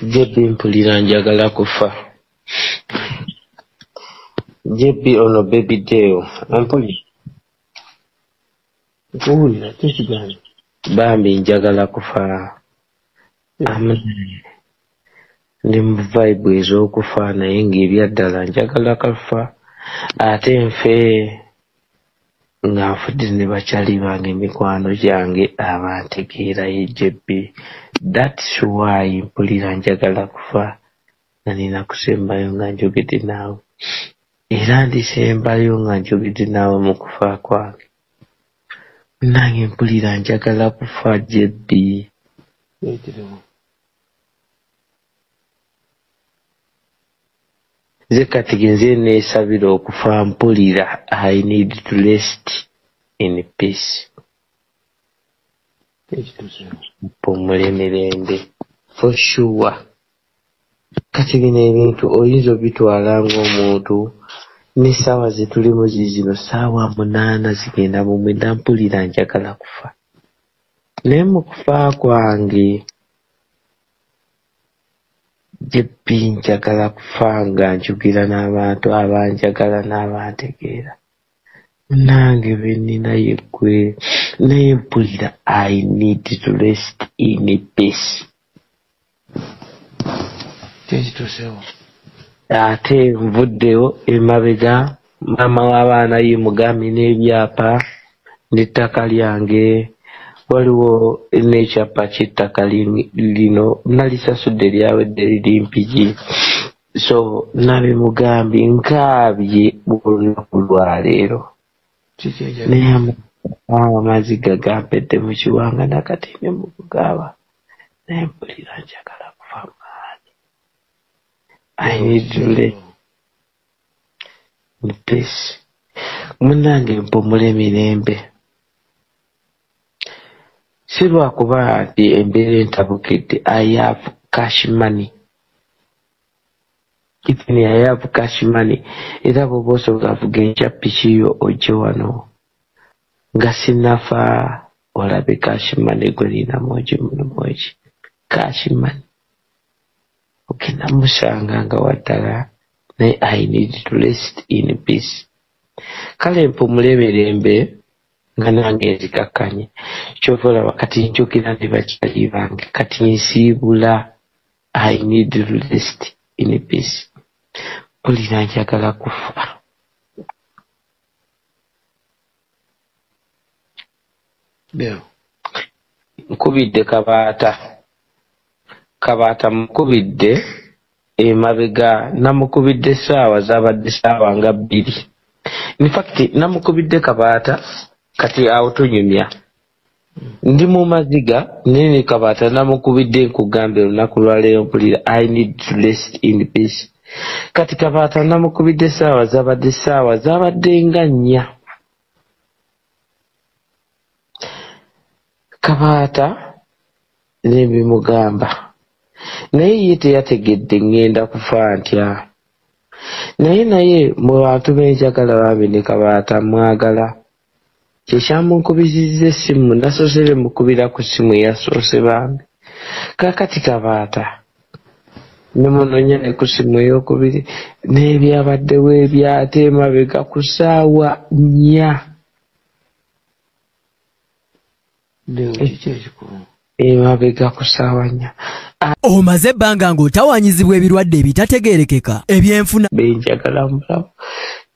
Jebi mpulira njagala kufa. Jebi ono baby Deo. Ampuli. Kuwulira tekigana. Bambi njagala kufa. Ndi mu vibe ez'okufa naye ng'ebyaddala njagala kufa. Ate nfe nga nfudde ne bakyali bange mikwano gyange abantegeera ye Jebi. That's why mpulira njagala kufa. Na nina kusembayo nga njogedde naawe. Era ndisembayo nga njogedde naawe mu kufa kwange. Nange mpulira njagala kufa Jebi. Nze kati genze neesabira okufa mpulira I need to rest in peace. Mpumule mirembe. For sure. Kati bino ebintu oyinza obitwala ng'omuntu n'essaawa ze tulimu zino ssaawa 8 zigenda mu 9 mpulira njagala kufa. Naye mu kufa kwange Jebi njagala kufa nga njugira n'abantu abanjagala n'abantegeera. Nange be nnina ye ggwe naye mpulira I need to rest in peace. Ate nvuddeyo emabega maama w'abaana ye mugambi n'ebyapa n'ettaka lyange. Waliwo n'ekyapa ky'ettaka lino nalisasudde lyawedde liri mpigi. So nabe mugambi nkaabye olunaku lwa leero. Naye amaziga gampedde mu kiwanga nakati ne mu kugaaba. Naye mpulira njagala kufa maanyi. I need to let in peace. Munnange mpumule mirembe. Si lwakuba nti embeera entabukidde. I have cash money. Even I have cash money. Era bw'oba osobola vuga enkya piki yo ojje wano. Nga sinnafa olabe cash money gwe nina mwogi muno mwogi. Cash money. Ogenda musanga nga waddala. Naye I need to rest in peace. Kale mpumule mirembe. Nga nange nzikakkanye. Kyova olaba kati njogera ne bakyali bange. Kati nsiibula I need to rest in peace. Mpulira njagala kufa. Nkubidde Kabaata mukubidde emabega namukubidde essaawa zabadde ssaawa nga 2. In fact namukubidde Kabaata kati awo tunyumya. Ndi mu maziga nene Kabaata namukubidde nkugambe olunaku lwa leero mpulira I need to rest in peace. Kati Kabaata namukubidde essaawa zabadde nga 4. Kabaata nebimugamba. Naye ye teyategedde ngenda kufa ntya. Naye mu bantu benjagala bambi ne Kabaata mwagala. Kyekyamunkubizizza essimu nasoosere mukubira ku ssimu yasoose bambi. Kakati Kabaata ne munonya ne ku ssimu ey'okubiri n'ebyabaddewo ebyate emabega ku ssaawa 4. Emabega ku ssaawa 4. Omaze ebbanga ng'otawanyizibwa ebirwadde ebitategeerekeka ebyenfuna benjagala mulamu.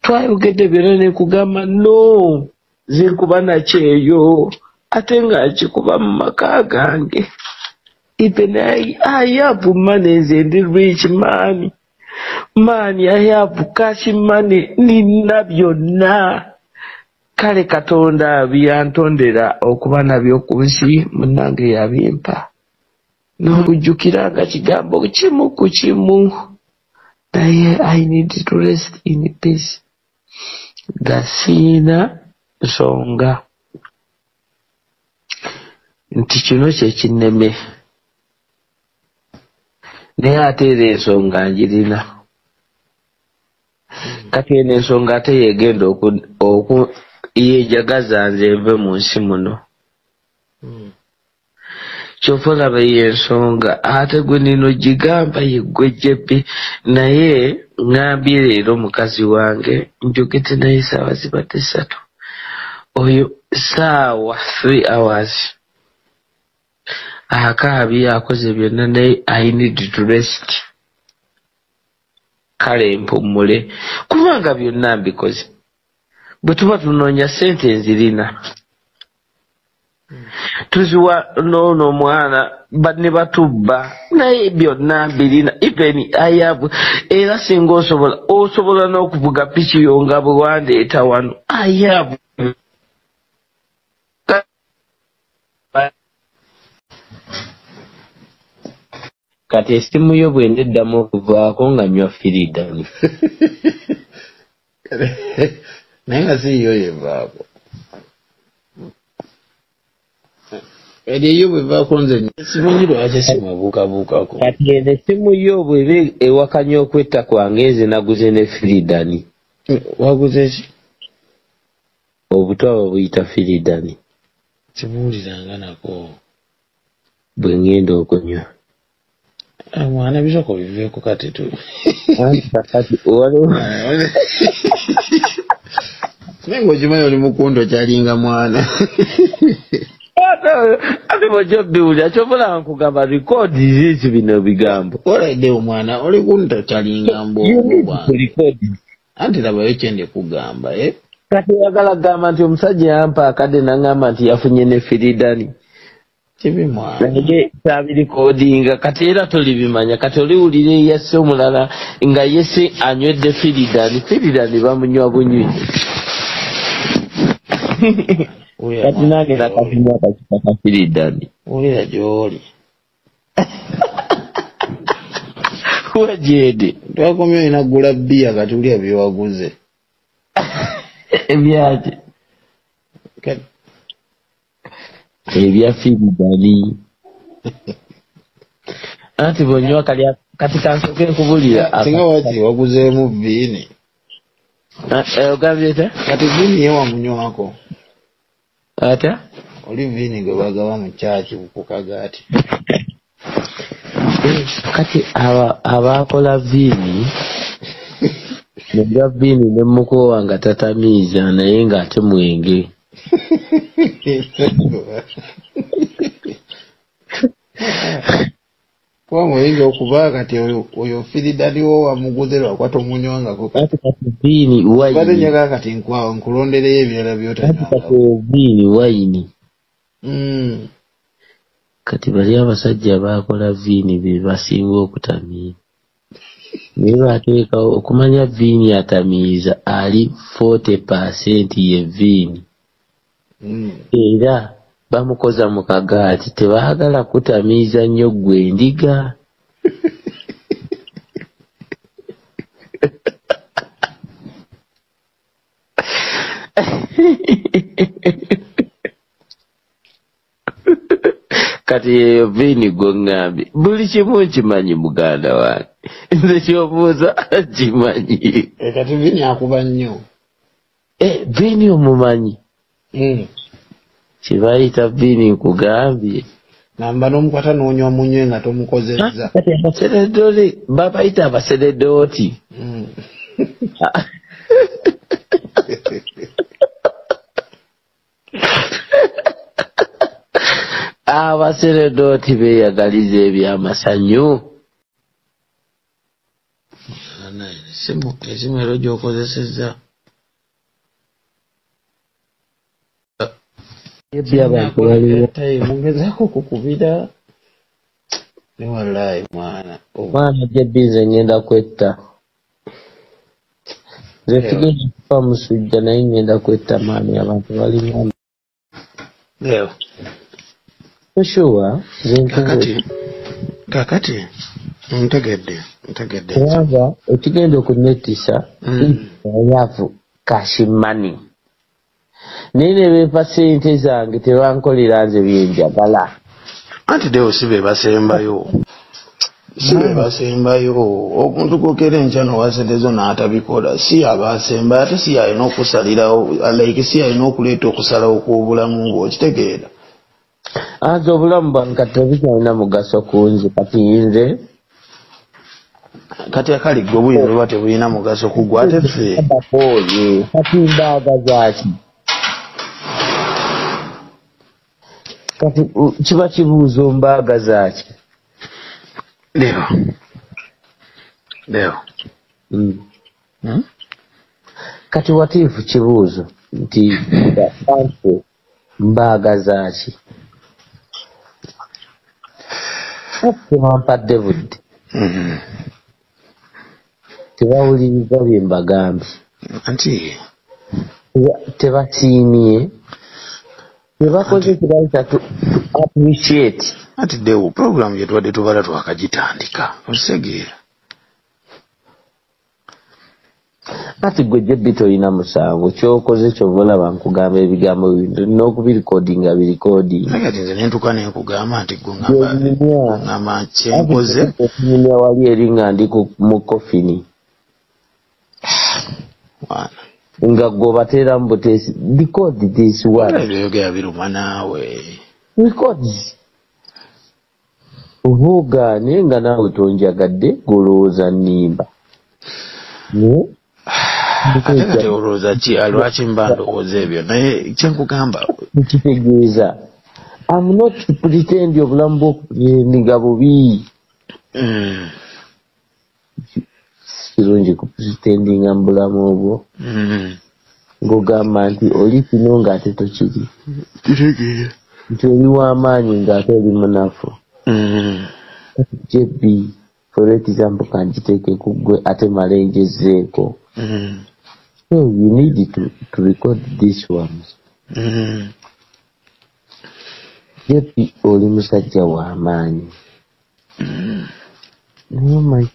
Twayogedde byonna ne kugamba no zinkuba nakyeyo ate nga nkikuba mu maka gange. Even I have money nze ndi rich man. I have cash money nina byonna. Kale Katonda byantondera okuba nabyo ku nsi munnange yabimpa. N'okujjukira nga kigambo kimu ku kimu. Naye I need to rest in peace. Gasiina nsonga nti kino kye kinneme. Naye ate era ensonga njirina. Kati eno ensonga ate yegenda yejagaza nze nve mu nsi muno. Chofola bayensonga ate gwe nino gigamba yeggwe jebbi naye ngambye leero mukazi wange njogete naye saawa zibadde 3 oyo saawa 3 hours akaabye akoze byonna naye I need to rest kale mpumule kubanga byonna mbikoze bwe tuba tunoonya ssente nzirina tuziwa n'ono mwana ne batubba naye byonna mbirina even ayabu era singa osobola n'okuvuga piki yo nga bwe wandeeta wano ayabu kati essimu yo bwe ndeddamu okuvaako nga nywa firidani naye nga si yo yevaako eriyo bwevaako nze simanyi lwaki simabuukabuukako kati eno essimu yo bweba ewakanya okwetta kwange nze naguze ne firidani waguze ki obutwa babuyita firidani sibuuliranga nako bwe ngenda okunywa mwana bisoko biveeko kati tu kati waliwo naye ng'okimanyi oli mukundo kyalinga mwana ate bw'ojja biwulira kyobola nkugamba rikoodi ziiki bino bigambo olaiddewo mwana oli kunto kyalinga mbongo bwange anti labayo kyende kugamba kati oyagala gamba nti omusajja yampa akadde nangamba nti yafunye ne firidani kibi mwana naye tabirikoodinga kati era tolibimanya kati oliwulira eyasse omulala nga yese anywedde firidani bamunywa bunywi kati nange nakafunya akakipa ka firidani wulira gy'oli wejede twakomye olina gula bbiya kati wulira byewaguze ebyaki ebya firidani anti bonywa kati kansoke nkubulira singa waki waguzeemu viini ogambye ta kati viini ye wamunywako ata oli viini gwe bagaba mu kyaki ku kagaati kati abakola viini nebya viini ne mukowa nga tatamiiza naye ng'ate mwenge kuba muyinza okuba kati oyo firidani wo wamuguze lwakwata omunywangako kati viini bade nyaga kati nkulondereyo ebirala byotanyangako viini wayini kati bali abasajja bakola viini be basinga okutamiira naye bateekawo okumanya viini atamiiza ali 40% ye viini era bamukoza mu kagaati tebaagala kutamiiza nnyo gwe ndiga kati eyo viini gwe ŋŋambye buli kimu nkimanyi muganda wange nze kyobuuza kimanyi kati viini akuba nnyo viini omumanyi kibayita viini nkugambye namba n'omukwata n'onywa munywe nga tomukozezza kati abaseredoli babayita abaseredooti abaseredooti beeyagaliza ebyamasanyu esimu ero gy'okozesezza mungezaako kukubira ne wallahi mwana jebize ngenda kwetta nze tugenda kufa musujja naye ngenda kwetta maani abantu balina leo sure kakati ntegedde kubanga ekigenda okunettisa yafu kashimani naye ne beepa ssente zange tebankolera nze byenjagala anti dewo si be basembayo omuntu gokera enkya nowasetezo n'atabikola si abasembayo ate si alina okusalirawo like si alina okuleeta okusalawo kw'obulamu bwe okitegeera Azo obulamu bwange kati tebukyalina mugaso kunze kati nze kati akali gwe buyinza oba tebulina mugaso kugwa ate ffe kati mbaaga zaaki kati kiba kibuuzo mbaaga zaaki leo kati watiifu kibuuzo nti anfe mbaaga zaaki tebampadde budde tebawuliriza bye mbagambye anti tebasiimye tebakoze kibayita to appreciate anti dewo program yetubadde tubala twakagitandika ositegeera kati gwe jebbi tolina musango kyokoze kyova olaba nkugamba ebigambo bintu olina okubirikodinga birikoodinga kati nze nentuka nenkugamba nti ngamba kyenkoze okunyumya wali eri nga ndi mu kofini nga gweobateeramu buteesi record this one ebyogera biruma naawe records oba ogaanye nga naawe tonjagadde golowooza nnimba ate kati olowooza ki lwaki mba ndowooza ebyo naye kyenkugamba ekitegeeza I'm not pretend obulamu bw'okupretendinga bubi kirungi kupretendinga mu bulamu obwo ng'ogamba nti oli kino ng'ate tokiri nti oli w'amaanyi ng'ate oli munafu jebbi for example kanjiteeke ku ggwe ate malengezeeko so you need to record this one jebbi oli musajja w'amaanyi naye omanyi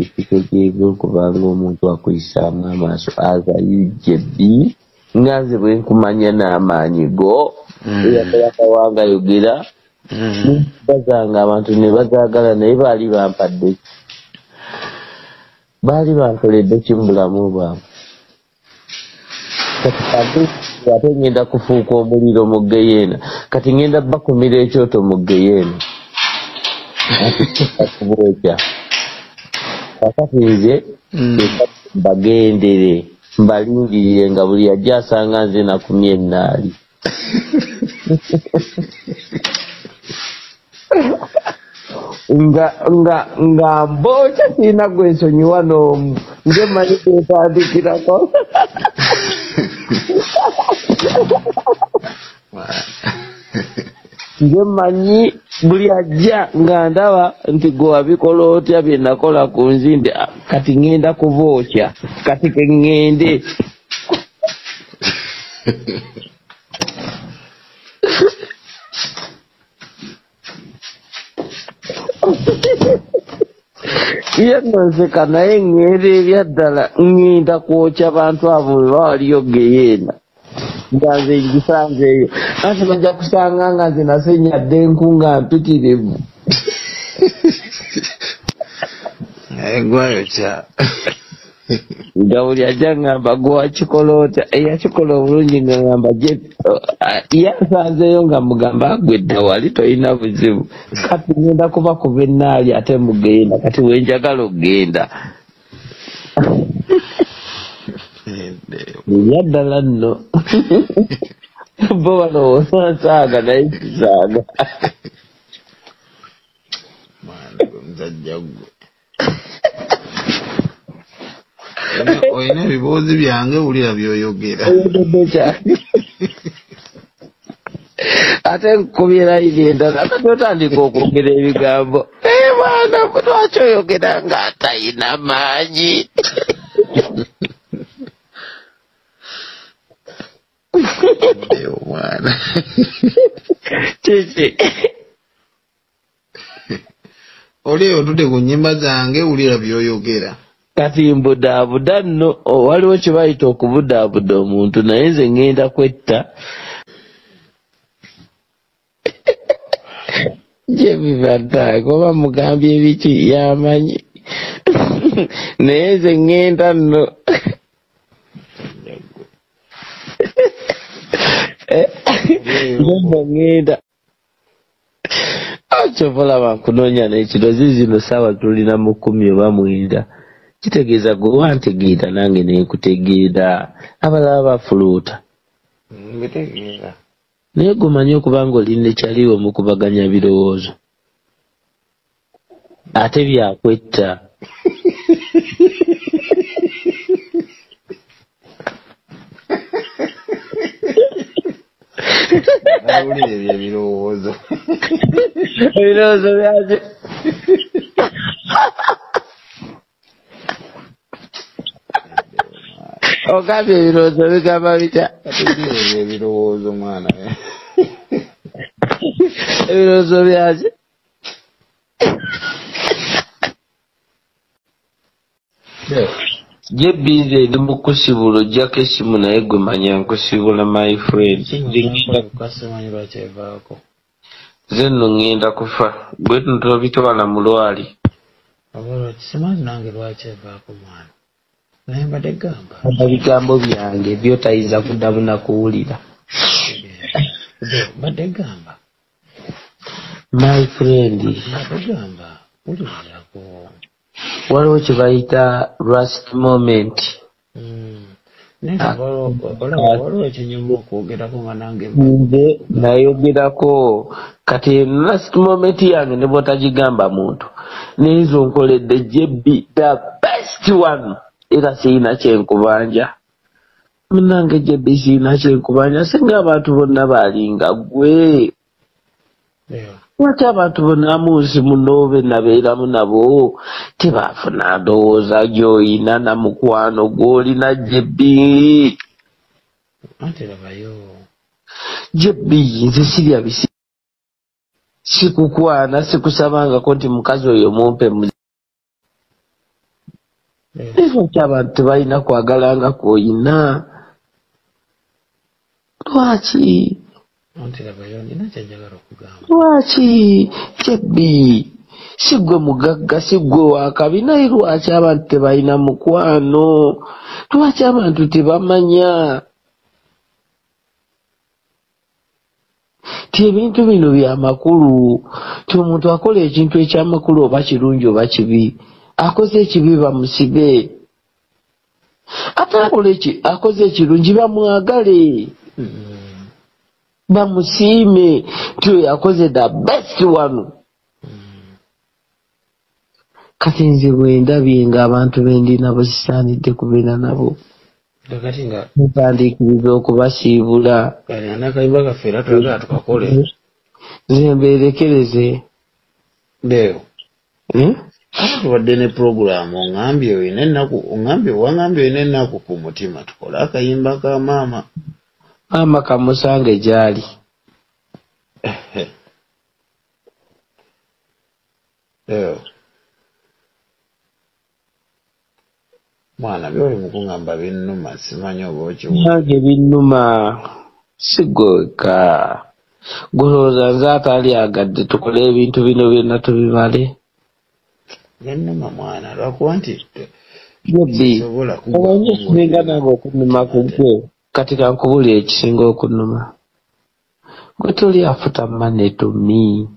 ekitegeeza okubanga omuntu akuyisaamu amaaso azayu jebbi nga nze bwe nkumanya n'amaanyi go eyakawanga yogera bazanga abantu ne bazaagala naye baali bampadde baali bankoledde ki mu bulamu bwabwe kati ate ngenda kufuuka omuliro mu geyeena kati ngenda bakumira ekyoto mu geyeena kubwekya kakati nze bagendere mbalindirire nga buli ajja asanga nze nakumye ennaali nga mbokya sirina gwensonyiwa n'omu nze manyi kwetandikirako nze manyi buli ajja nga ndaba nti gwe wabikola otya bye nakola ku nzimbe kati ngenda kubookya kati keŋŋende yennonseka naye ŋŋenda erya ddala ŋŋenda kwokya bantu abo bwe bawaliyo geyeena nga nze ngisanzeeyo ate bajja kusanga nga nze nasenyadde enku nga mpitirivu gwayokya nga buli ajja ŋŋamba gwe wakikola otya eyakikola obulungi nga ŋŋamba yansanzeeyo nga mugamba gwe dda wali tolina buzibu kati ngenda kuba kuba ennaali ate mugenda kati wenjagala okgenda yaddala nno bo balowooza nsaaga naye kisaaga muzajja gwe olina ebiboozi byange wulira byoyogera ate nkubira iri endala kati otandika okwogera ebigambo mwana lwaki oyogera nga atalina maanyi omwana kiki oli otute ku nnyimba zange wulira byoyogera kati mbudaabuda nno waliwo kye bayita okubudaabuda omuntu naye nze ŋŋenda kwetta gyebibaddaako oba mugambye ebiki yamanyi naye nze ŋŋenda nno nze ŋŋenda Chovola bakunoonya n'ekirozi zino ssaawa tulina mu 10 oba 9. Kitegeeza gwe wantegeera nange nekutegeera abalala bafuluuta. Mbitegeera. Naye gumanyi okuba ng'olina ekyaliwo mu kubaganya birowoozo. Ate byakwetta. Nawulira ebirowoozo. Ebirowoozo byaki? Ogambye ebirowoozo bigamba bitya? Katuulira ebirowoozo mwana. Ebirowoozo byaki? Je bize ndi mu kusibula ojjako essimu naye gwe manya nkusibula my friend. Nze nno ŋŋenda kufa. Gwe ntobitwala mu lwali. Simanyi nange lwaki evaako mwana. Naye mbadde gamba. Ebigambo byange by'otayinza kuddamu na kuwulira. Mbadde gamba. My friend. Mbadde gamba. Wulirako. Waliwo kye bayita last moment. Waliwo ekyenyuma okwogerako nga nange. Nze nayogerako kati last moment yange ne bw'otagigamba muntu. Nezo nkoledde JB the best one. Era siyina kyenkubanja. Munange JB siyina kyenkubanja singa abantu bonna balinga gwe. Lwaki abantu bonna munsi muno be nabeeramu nabo tebaafuna ndowooza gy'oyina na mukwano gw'olina JB. Ate labayo. JB nze sirya bisi. Sikukwana sikusabangako nti mukazi oyo mumpe lwaki abantu tebalina kwagalanga kw'oyina? Lwaki? Lwaki JB si gwe mugagga si gwe wakabi naye lwaki abantu tebalina mukwano? Lwaki abantu tebamanya ti ebintu bino byamakulu ti omuntu akola ekintu ekyamakulu oba kirungi oba kibi akoze ekibi bamusibe ate akoze ekirungi bamwagale bamusiime ti oyo akoze the best one. Kati nze bwendabye ng'abantu bendi nabo sisaanidde kubeera nabo mutandikiriza okubasiibula nakayimba kaffe era twagala tukakole nze mbeerekereze leo tubadde ne puroguramu oŋambye oyina ennaku ku mutima tukole akayimba ka maama kamusange gy'ali. Mwana byoli mukuŋŋamba binnuma simanyi oba okiwa. Nange binnuma sigweka. Gulowooza nze atali agadde tukole ebintu bino byonna tubimale. Binnuma mwana lwakuba nti omanyi ekisinga nange okunnuma ku gwe kati kankubulira ekisinga okunnuma. Gwe toli afuta mane tomi.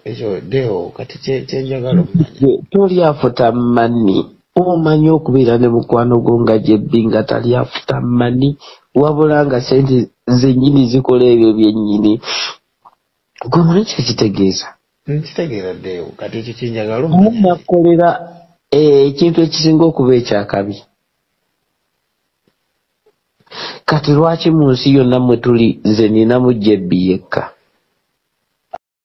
Ekyo deo kati kyenjagala okumanya. Toli afuta mani. Omanyi okubeera ne mukwano gwo nga JB nga tali afuta mani wabula nga sente zennyini zikola ebyo byennyini. Gwe manyi kyekitegeeza? Nkitegeera deo kati ekyo kyenjagala omanya. Nakolera ekintu ekisinga okuba ekyakabi. Kati lwaki mu nsi yonna mwe tuli nze ninamu JB yekka?